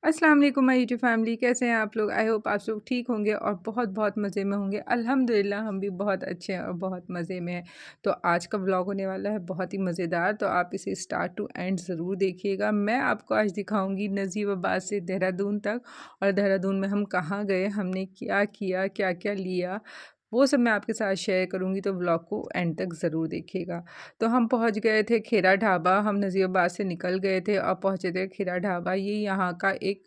अस्सलाम वालेकुम my YouTube family, कैसे हैं आप लोग? आई होप आप लोग ठीक होंगे और बहुत बहुत मज़े में होंगे। अल्हम्दुलिल्लाह हम भी बहुत अच्छे हैं और बहुत मज़े में हैं। तो आज का व्लॉग होने वाला है बहुत ही मज़ेदार, तो आप इसे स्टार्ट टू एंड ज़रूर देखिएगा। मैं आपको आज दिखाऊंगी नज़ीबाबाद से देहरादून तक, और देहरादून में हम कहाँ गए, हमने क्या किया, क्या क्या लिया, वो सब मैं आपके साथ शेयर करूंगी। तो व्लॉग को एंड तक ज़रूर देखिएगा। तो हम पहुंच गए थे खीरा ढाबा। हम नज़ीबाबाद से निकल गए थे और पहुंचे थे खीरा ढाबा। ये यहाँ का एक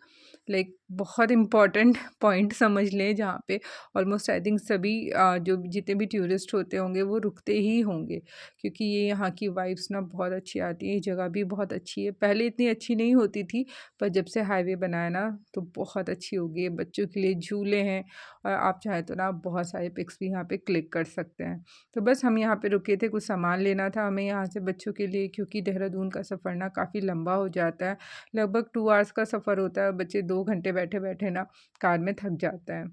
बहुत इम्पॉर्टेंट पॉइंट समझ लें, जहाँ पे ऑलमोस्ट आई थिंक सभी जो जितने भी टूरिस्ट होते होंगे वो रुकते ही होंगे, क्योंकि ये यहाँ की वाइब्स ना बहुत अच्छी आती है। ये जगह भी बहुत अच्छी है, पहले इतनी अच्छी नहीं होती थी, पर जब से हाईवे बनाया ना तो बहुत अच्छी हो गई है। बच्चों के लिए झूले हैं, और आप चाहें तो ना बहुत सारे पिक्स भी यहाँ पे क्लिक कर सकते हैं। तो बस हम यहाँ पे रुके थे, कुछ सामान लेना था हमें यहाँ से बच्चों के लिए, क्योंकि देहरादून का सफ़र ना काफ़ी लंबा हो जाता है। लगभग 2 आवर्स का सफ़र होता है। बच्चे 2 घंटे बैठे-बैठे ना कार में थक जाते हैं।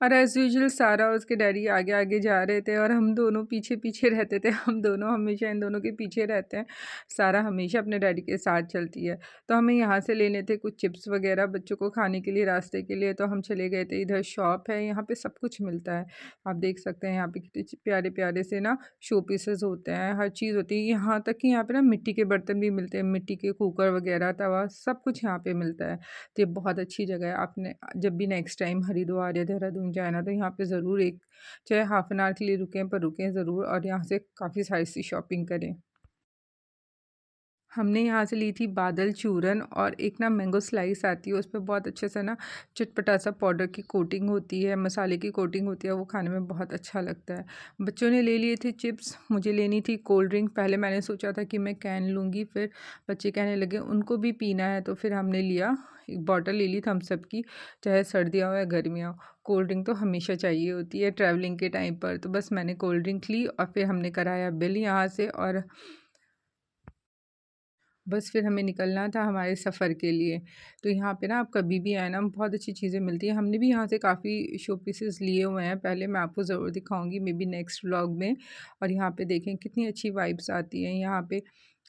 और एज़ यूजुअल सारा और उसके डैडी आगे-आगे जा रहे थे और हम दोनों पीछे-पीछे रहते थे। हम दोनों हमेशा इन दोनों के पीछे रहते हैं। सारा हमेशा अपने डैडी के साथ चलती है। तो हमें यहाँ से लेने थे कुछ चिप्स वग़ैरह बच्चों को खाने के लिए रास्ते के लिए, तो हम चले गए थे। इधर शॉप है, यहाँ पे सब कुछ मिलता है। आप देख सकते हैं यहाँ पे कितने प्यारे-प्यारे से ना शो पीसेस होते हैं, हर चीज़ होती है। यहाँ तक कि यहाँ पे ना मिट्टी के बर्तन भी मिलते हैं, मिट्टी के कुकर वग़ैरह, तवा, सब कुछ यहाँ पे मिलता है। तो ये बहुत अच्छी जगह है। आपने जब भी नेक्स्ट टाइम हरिद्वार या देहरादून जाए ना, तो यहाँ पे ज़रूर एक, चाहे हाफ एन आवर के लिए रुकें, पर रुकें ज़रूर और यहाँ से काफ़ी सारी सी शॉपिंग करें। हमने यहाँ से ली थी बादल चूरन, और एक ना मैंगो स्लाइस आती है, उस पे बहुत अच्छे से ना चटपटा सा पाउडर की कोटिंग होती है, मसाले की कोटिंग होती है, वो खाने में बहुत अच्छा लगता है। बच्चों ने ले लिए थे चिप्स, मुझे लेनी थी कोल्ड ड्रिंक। पहले मैंने सोचा था कि मैं कैन लूँगी, फिर बच्चे कहने लगे उनको भी पीना है, तो फिर हमने लिया, एक बॉटल ले ली थम्स अप की। चाहे सर्दियाँ हो या गर्मियाँ हो, कोल्ड ड्रिंक तो हमेशा चाहिए होती है ट्रैवलिंग के टाइम पर। तो बस मैंने कोल्ड ड्रिंक ली और फिर हमने कराया बिल यहाँ से, और बस फिर हमें निकलना था हमारे सफ़र के लिए। तो यहाँ पे ना आप कभी भी आए ना, बहुत अच्छी चीज़ें मिलती हैं। हमने भी यहाँ से काफ़ी शो पीसेस लिए हुए हैं, पहले मैं आपको ज़रूर दिखाऊँगी मे बी नेक्स्ट व्लॉग में। और यहाँ पे देखें कितनी अच्छी वाइब्स आती हैं यहाँ पे।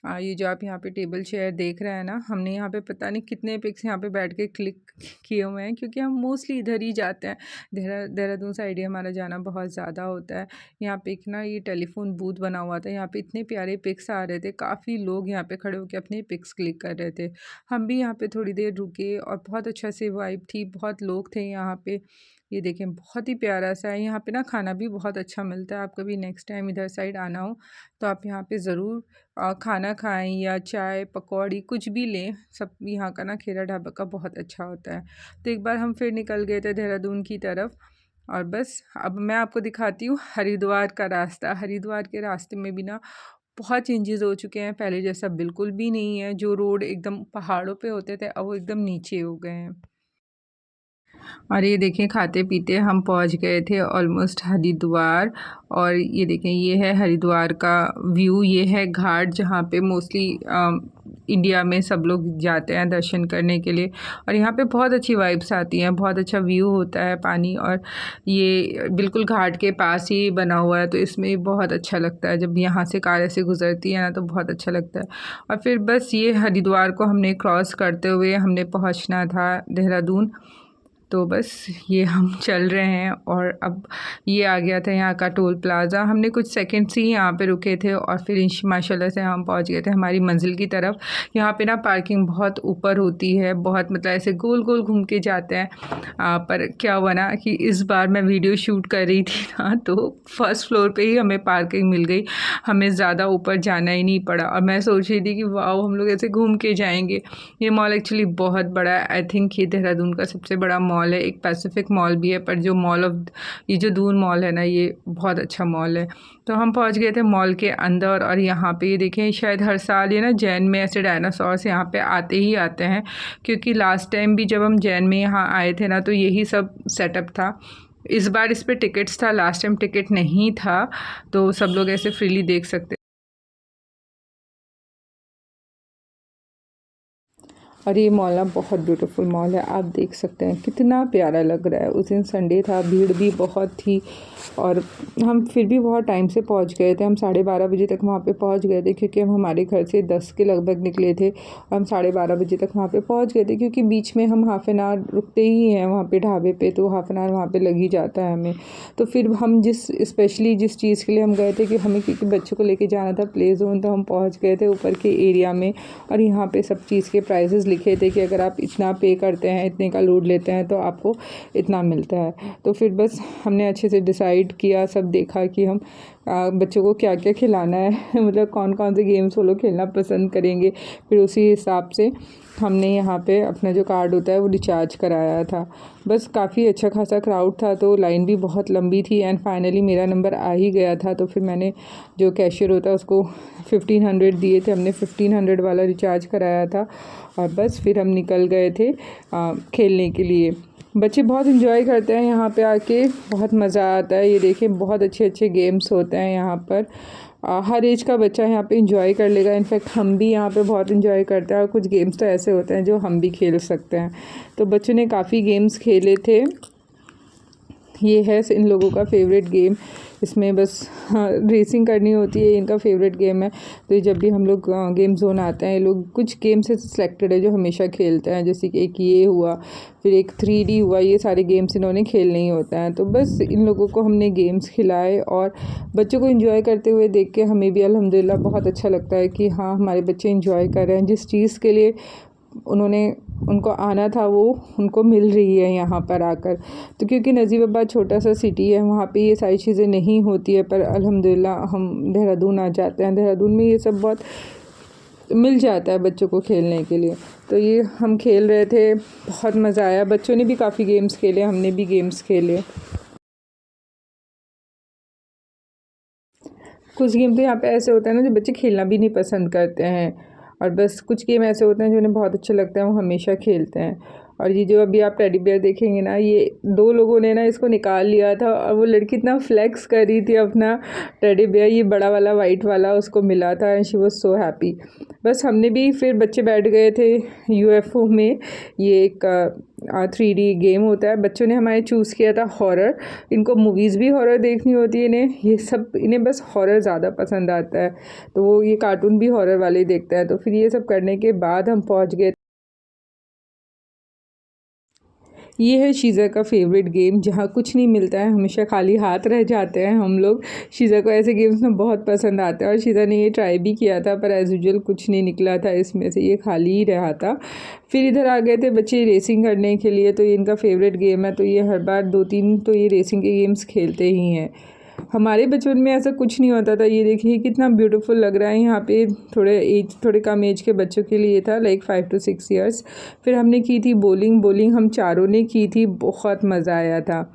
ये जो आप यहाँ पे टेबल चेयर देख रहे हैं ना, हमने यहाँ पे पता नहीं कितने पिक्स यहाँ पे बैठ के क्लिक किए हुए हैं, क्योंकि हम मोस्टली इधर ही जाते हैं। देहरादून साइड ही हमारा जाना बहुत ज़्यादा होता है। यहाँ पे एक ना ये टेलीफोन बूथ बना हुआ था, यहाँ पे इतने प्यारे पिक्स आ रहे थे, काफ़ी लोग यहाँ पे खड़े होकर अपने पिक्स क्लिक कर रहे थे। हम भी यहाँ पे थोड़ी देर रुके और बहुत अच्छा से वाइब थी, बहुत लोग थे यहाँ पे। ये देखें बहुत ही प्यारा सा है। यहाँ पे ना खाना भी बहुत अच्छा मिलता है। आप कभी नेक्स्ट टाइम इधर साइड आना हो तो आप यहाँ पे ज़रूर खाना खाएं या चाय पकौड़ी कुछ भी लें, सब यहाँ का ना खीरा ढाबा का बहुत अच्छा होता है। तो एक बार हम फिर निकल गए थे देहरादून की तरफ, और बस अब मैं आपको दिखाती हूँ हरिद्वार का रास्ता। हरिद्वार के रास्ते में भी ना बहुत चेंजेस हो चुके हैं, पहले जैसा बिल्कुल भी नहीं है। जो रोड एकदम पहाड़ों पे होते थे, अब वो एकदम नीचे हो गए हैं। और ये देखें खाते पीते हम पहुंच गए थे ऑलमोस्ट हरिद्वार। और ये देखें ये है हरिद्वार का व्यू, ये है घाट जहाँ पे मोस्टली इंडिया में सब लोग जाते हैं दर्शन करने के लिए। और यहाँ पे बहुत अच्छी वाइब्स आती हैं, बहुत अच्छा व्यू होता है पानी, और ये बिल्कुल घाट के पास ही बना हुआ है, तो इसमें बहुत अच्छा लगता है। जब यहाँ से कार ऐसे गुजरती है ना तो बहुत अच्छा लगता है। और फिर बस ये हरिद्वार को हमने क्रॉस करते हुए हमने पहुँचना था देहरादून। तो बस ये हम चल रहे हैं, और अब ये आ गया था यहाँ का टोल प्लाज़ा। हमने कुछ सेकंड्स ही यहाँ पे रुके थे और फिर माशाल्लाह से हम पहुँच गए थे हमारी मंजिल की तरफ। यहाँ पे ना पार्किंग बहुत ऊपर होती है, बहुत मतलब ऐसे गोल गोल घूम के जाते हैं। पर क्या हुआ ना कि इस बार मैं वीडियो शूट कर रही थी ना, तो फर्स्ट फ्लोर पे ही हमें पार्किंग मिल गई, हमें ज़्यादा ऊपर जाना ही नहीं पड़ा। और मैं सोच रही थी कि वाह हम लोग ऐसे घूम के जाएंगे। ये मॉल एक्चुअली बहुत बड़ा है, आई थिंक ये देहरादून का सबसे बड़ा मॉल है। एक पैसिफिक मॉल भी है, पर जो मॉल ऑफ ये जो दून मॉल है ना, ये बहुत अच्छा मॉल है। तो हम पहुंच गए थे मॉल के अंदर, और यहाँ पे ये देखें शायद हर साल ये ना जैन में ऐसे डायनासोर्स यहाँ पे आते ही आते हैं, क्योंकि लास्ट टाइम भी जब हम जैन में यहाँ आए थे ना तो यही सब सेटअप था। इस बार इस पर टिकट्स था, लास्ट टाइम टिकट नहीं था, तो सब लोग ऐसे फ्रीली देख सकते। और ये मॉल ना बहुत ब्यूटीफुल मॉल है, आप देख सकते हैं कितना प्यारा लग रहा है। उस दिन संडे था, भीड़ भी बहुत थी और हम फिर भी बहुत टाइम से पहुंच गए थे। हम 12:30 बजे तक वहाँ पे पहुंच गए थे, क्योंकि हम हमारे घर से 10 के लगभग निकले थे और हम 12:30 बजे तक वहाँ पे पहुंच गए थे, क्योंकि बीच में हम हाफ़ एन आवर रुकते ही हैं वहाँ पे ढाबे पे, तो हाफ़ एन आवर वहाँ पे लग ही जाता है हमें। तो फिर हम स्पेशली जिस चीज़ के लिए हम गए थे, कि हमें क्योंकि बच्चों को लेके जाना था प्ले ज़ोन, तो हम पहुँच गए थे ऊपर के एरिया में। और यहाँ पे सब चीज़ के प्राइसेस लिखे थे कि अगर आप इतना पे करते हैं, इतने का लोड लेते हैं, तो आपको इतना मिलता है। तो फिर बस हमने अच्छे से डिसाइड किया, सब देखा कि हम बच्चों को क्या क्या खिलाना है मतलब कौन कौन से गेम्स वो लोग खेलना पसंद करेंगे। फिर उसी हिसाब से हमने यहाँ पे अपना जो कार्ड होता है वो रिचार्ज कराया था। बस काफ़ी अच्छा खासा क्राउड था, तो लाइन भी बहुत लंबी थी एंड फाइनली मेरा नंबर आ ही गया था। तो फिर मैंने जो कैशियर होता है उसको 1500 दिए थे, हमने 1500 वाला रिचार्ज कराया था और बस फिर हम निकल गए थे खेलने के लिए। बच्चे बहुत इन्जॉय करते हैं यहाँ पे आके, बहुत मज़ा आता है। ये देखिए बहुत अच्छे अच्छे गेम्स होते हैं यहाँ पर, हर एज का बच्चा यहाँ पे इंजॉय कर लेगा। इनफैक्ट हम भी यहाँ पे बहुत इंजॉय करते हैं और कुछ गेम्स तो ऐसे होते हैं जो हम भी खेल सकते हैं। तो बच्चों ने काफ़ी गेम्स खेले थे। ये है इन लोगों का फेवरेट गेम, इसमें बस रेसिंग करनी होती है, इनका फेवरेट गेम है। तो ये जब भी हम लोग गेम जोन आते हैं, ये लोग कुछ गेम्स ऐसे सिलेक्टेड है जो हमेशा खेलते हैं, जैसे कि एक ये हुआ, फिर एक 3D हुआ, ये सारे गेम्स इन्होंने खेलने ही होता है। तो बस इन लोगों को हमने गेम्स खिलाए और बच्चों को एंजॉय करते हुए देख के हमें भी अल्हम्दुलिल्लाह बहुत अच्छा लगता है कि हाँ हमारे बच्चे एंजॉय कर रहे हैं, जिस चीज़ के लिए उनको आना था वो उनको मिल रही है यहाँ पर आकर। तो क्योंकि नजीबाबाद छोटा सा सिटी है, वहाँ पे ये सारी चीज़ें नहीं होती है, पर अल्हम्दुलिल्लाह हम देहरादून आ जाते हैं, देहरादून में ये सब बहुत मिल जाता है बच्चों को खेलने के लिए। तो ये हम खेल रहे थे, बहुत मज़ा आया, बच्चों ने भी काफ़ी गेम्स खेले, हमने भी गेम्स खेले। कुछ गेम तो यहाँ पे ऐसे होते हैं ना जो बच्चे खेलना भी नहीं पसंद करते हैं, और बस कुछ गेम ऐसे होते हैं जो उन्हें बहुत अच्छे लगते हैं, वो हमेशा खेलते हैं। और ये जो अभी आप टेडी बियर देखेंगे ना, ये 2 लोगों ने ना इसको निकाल लिया था और वो लड़की इतना फ्लेक्स कर रही थी अपना टेडी बियर, ये बड़ा वाला वाइट वाला उसको मिला था and she was so happy. बस हमने भी फिर बच्चे बैठ गए थे यूएफओ में, ये एक 3D गेम होता है। बच्चों ने हमारे चूज़ किया था हॉरर, इनको मूवीज़ भी हॉरर देखनी होती है, इन्हें बस हॉरर ज़्यादा पसंद आता है, तो वो ये कार्टून भी हॉरर वाले ही देखता है। तो फिर ये सब करने के बाद हम पहुंच गए। ये है शीज़ा का फेवरेट गेम, जहाँ कुछ नहीं मिलता है, हमेशा खाली हाथ रह जाते हैं हम लोग। शीज़ा को ऐसे गेम्स में बहुत पसंद आते हैं और शीज़ा ने ये ट्राई भी किया था, पर एज़ यूजुअल कुछ नहीं निकला था इसमें से, ये खाली ही रहा था। फिर इधर आ गए थे बच्चे रेसिंग करने के लिए, तो ये इनका फेवरेट गेम है, तो ये हर बार 2-3 तो ये रेसिंग के गेम्स खेलते ही हैं। हमारे बचपन में ऐसा कुछ नहीं होता था। ये देखिए कितना ब्यूटीफुल लग रहा है, यहाँ पे थोड़े कम एज के बच्चों के लिए था, लाइक 5 to 6 ईयर्स। फिर हमने की थी बोलिंग हम चारों ने की थी, बहुत मज़ा आया था।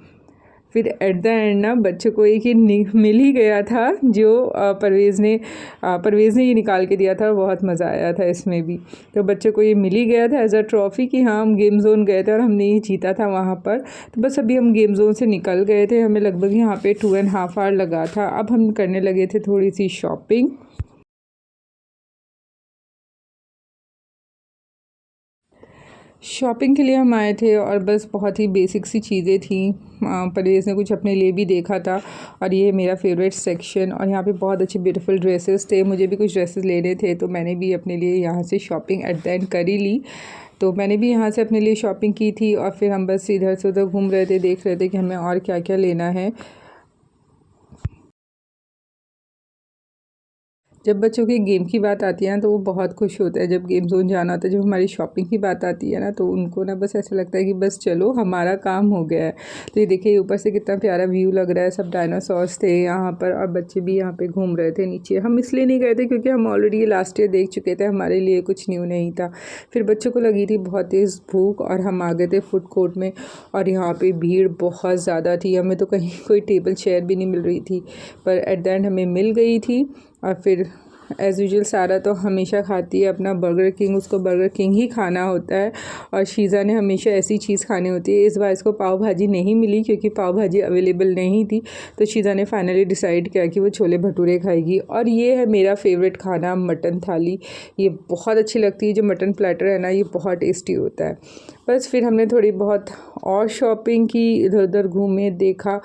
फिर एट द एंड ना बच्चों को एक ही मिल ही गया था, जो परवेज़ ने ये निकाल के दिया था, बहुत मज़ा आया था इसमें भी। तो बच्चों को ये मिल ही गया था एज अ ट्रॉफ़ी कि हाँ हम गेम जोन गए थे और हमने ये जीता था वहाँ पर। तो बस अभी हम गेम जोन से निकल गए थे, हमें लगभग यहाँ पे 2.5 आवर लगा था। अब हम करने लगे थे थोड़ी सी शॉपिंग। शॉपिंग के लिए हम आए थे और बस बहुत ही बेसिक सी चीज़ें थी। परवेज़ ने कुछ अपने लिए भी देखा था और ये मेरा फेवरेट सेक्शन, और यहाँ पे बहुत अच्छे ब्यूटीफुल ड्रेसेस थे, मुझे भी कुछ ड्रेसेस लेने थे, तो मैंने भी अपने लिए यहाँ से शॉपिंग एट द एंड कर ही ली। तो मैंने भी यहाँ से अपने लिए शॉपिंग की थी और फिर हम बस इधर से उधर घूम रहे थे, देख रहे थे कि हमें और क्या क्या लेना है। जब बच्चों के गेम की बात आती है ना, तो वो बहुत खुश होते हैं जब गेम जोन जाना होता है। जब हमारी शॉपिंग की बात आती है ना, तो उनको ना बस ऐसा लगता है कि बस चलो हमारा काम हो गया है। तो ये देखिए ऊपर से कितना प्यारा व्यू लग रहा है, सब डायनासोर्स थे यहाँ पर और बच्चे भी यहाँ पे घूम रहे थे नीचे। हम इसलिए नहीं गए थे क्योंकि हम ऑलरेडी ये लास्ट ईयर देख चुके थे, हमारे लिए कुछ न्यू नहीं था। फिर बच्चों को लगी थी बहुत तेज़ भूख और हम आ गए थे फूड कोर्ट में, और यहाँ पर भीड़ बहुत ज़्यादा थी, हमें तो कहीं कोई टेबल चेयर भी नहीं मिल रही थी, पर एट द एंड हमें मिल गई थी। और फिर एज़ यूजुअल सारा तो हमेशा खाती है अपना बर्गर किंग, उसको बर्गर किंग ही खाना होता है और शीज़ा ने हमेशा ऐसी चीज़ खानी होती है। इस बार इसको पाव भाजी नहीं मिली क्योंकि पाव भाजी अवेलेबल नहीं थी, तो शीज़ा ने फाइनली डिसाइड किया कि वो छोले भटूरे खाएगी। और ये है मेरा फेवरेट खाना, मटन थाली। ये बहुत अच्छी लगती है, जो मटन प्लेटर है ना, ये बहुत टेस्टी होता है। बस फिर हमने थोड़ी बहुत और शॉपिंग की, इधर उधर घूमे, देखा।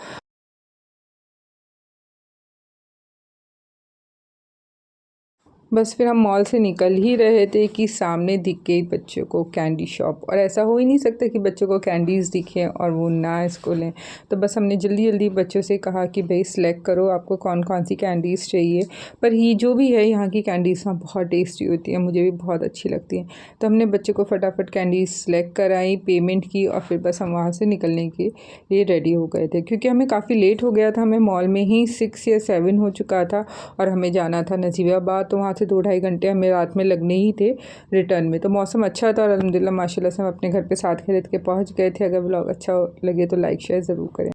बस फिर हम मॉल से निकल ही रहे थे कि सामने दिख गई बच्चों को कैंडी शॉप, और ऐसा हो ही नहीं सकता कि बच्चों को कैंडीज़ दिखें और वो ना इसको लें। तो बस हमने जल्दी जल्दी बच्चों से कहा कि भाई सिलेक्ट करो आपको कौन कौन सी कैंडीज़ चाहिए। पर ये जो भी है यहाँ की कैंडीज़ ना बहुत टेस्टी होती है, मुझे भी बहुत अच्छी लगती हैं। तो हमने बच्चों को फटाफट कैंडीज़ सेलेक्ट कराई, पेमेंट की और फिर बस हम वहाँ से निकलने के लिए रेडी हो गए थे क्योंकि हमें काफ़ी लेट हो गया था। हमें मॉल में ही 6 या 7 हो चुका था और हमें जाना था नजीबाबाद, तो वहाँ से 2-2.5 घंटे हमें रात में लगने ही थे रिटर्न में। तो मौसम अच्छा था और अल्हम्दुलिल्लाह माशाल्लाह से हम अपने घर पे 7 के पहुँच गए थे। अगर व्लॉग अच्छा लगे तो लाइक शेयर ज़रूर करें।